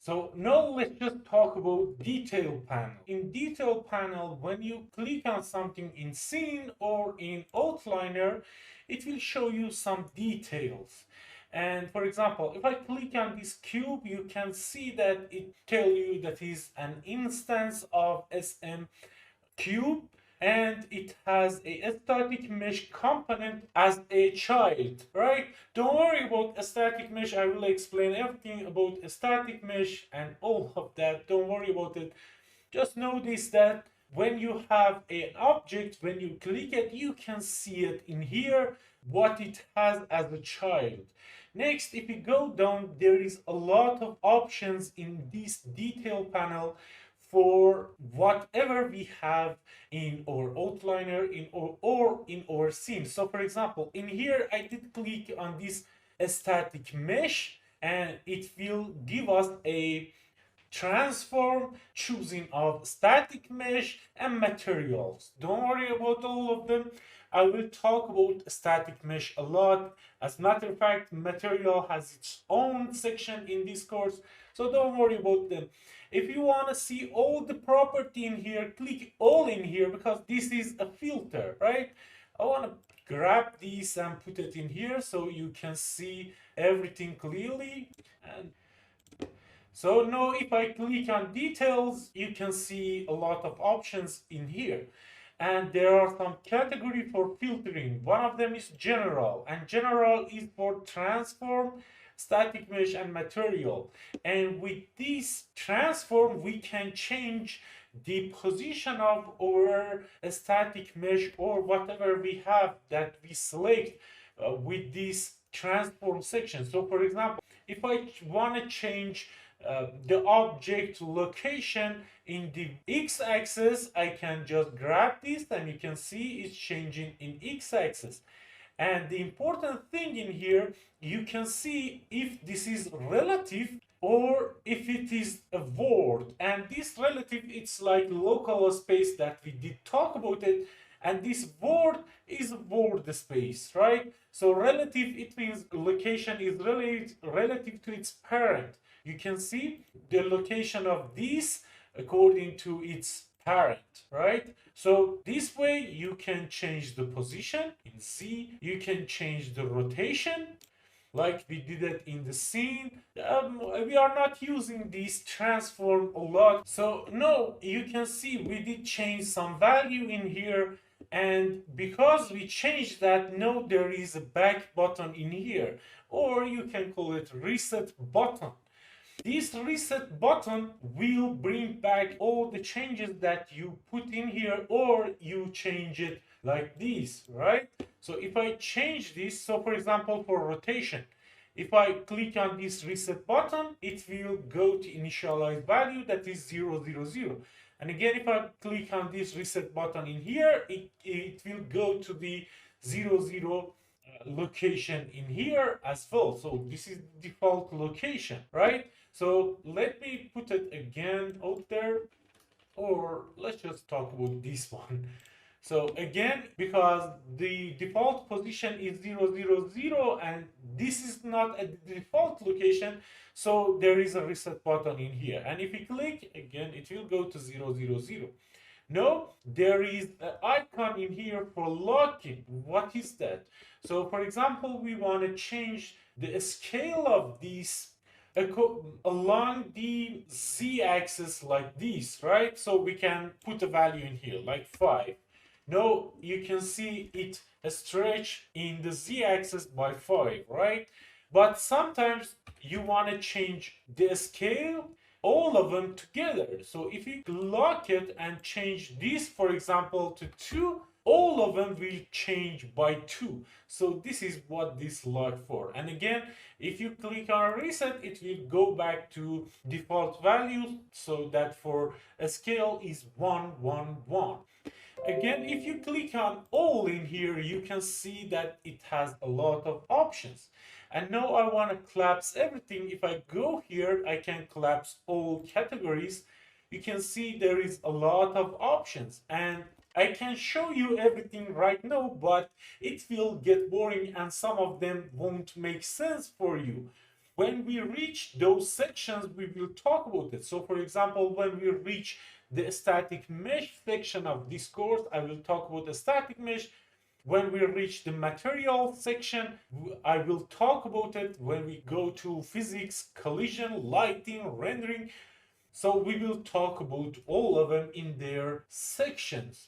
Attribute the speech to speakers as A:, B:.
A: So now let's just talk about detail panel. In detail panel, when you click on something in scene or in outliner, it will show you some details. And for example, if I click on this cube, you can see that it tell you that is an instance of SM cube, and it has a static mesh component as a child, right? Don't worry about a static mesh. I will explain everything about a static mesh and all of that. Don't worry about it. Just notice that when you have an object, when you click it, you can see it in here, what it has as a child. Next, if you go down, there is a lot of options in this detail panel for whatever we have in our outliner or in our scene. So for example, in here I did click on this static mesh and it will give us a transform, choosing of static mesh and materials. Don't worry about all of them. I will talk about static mesh a lot. As a matter of fact, material has its own section in this course, so don't worry about them. If you want to see all the property in here, click all in here because this is a filter, right? I want to grab this and put it in here so you can see everything clearly. And so now if I click on details, you can see a lot of options in here. And there are some category for filtering. One of them is general, and general is for transform, static mesh, and material. And with this transform, we can change the position of our static mesh or whatever we have that we select with this transform section. So for example, if I want to change the object location in the x-axis, I can just grab this and you can see it's changing in x-axis. And the important thing in here, you can see if this is relative or if it is a word. And this relative, it's like local space that we did talk about it. And this word is word space, right? So relative, it means location is relative to its parent. You can see the location of this according to its parent, right? So this way you can change the position in Z, you can change the rotation like we did it in the scene. We are not using this transform a lot. So no, you can see we did change some value in here, and because we changed that, now there is a back button in here, or you can call it reset button. This reset button will bring back all the changes that you put in here, or you change it like this, right? So if I change this, so for example, for rotation, if I click on this reset button, it will go to initialize value that is 0, 0, 0. And again, if I click on this reset button in here, it will go to the 0, 0 location in here as well. So this is default location, right? So let me put it again out there, or let's just talk about this one. So again, because the default position is 0, 0, 0, and this is not a default location, so there is a reset button in here. And if you click, again, it will go to 0, 0, 0. No, there is an icon in here for locking. What is that? So for example, we want to change the scale of this along the z-axis like this, right? So we can put a value in here like 5. Now you can see it stretch in the z-axis by 5, right? But sometimes you want to change the scale, all of them together. So if you lock it and change this, for example, to 2, all of them will change by 2. So this is what this lock for. And again, if you click on reset, it will go back to default values, so that for a scale is 1, 1, 1. Again, if you click on all in here, you can see that it has a lot of options. And now I want to collapse everything. If I go here, I can collapse all categories. You can see there is a lot of options, and I can show you everything right now, but it will get boring and some of them won't make sense for you. When we reach those sections, we will talk about it. So for example, when we reach the static mesh section of this course, I will talk about the static mesh. When we reach the material section, I will talk about it. When we go to physics, collision, lighting, rendering, so we will talk about all of them in their sections.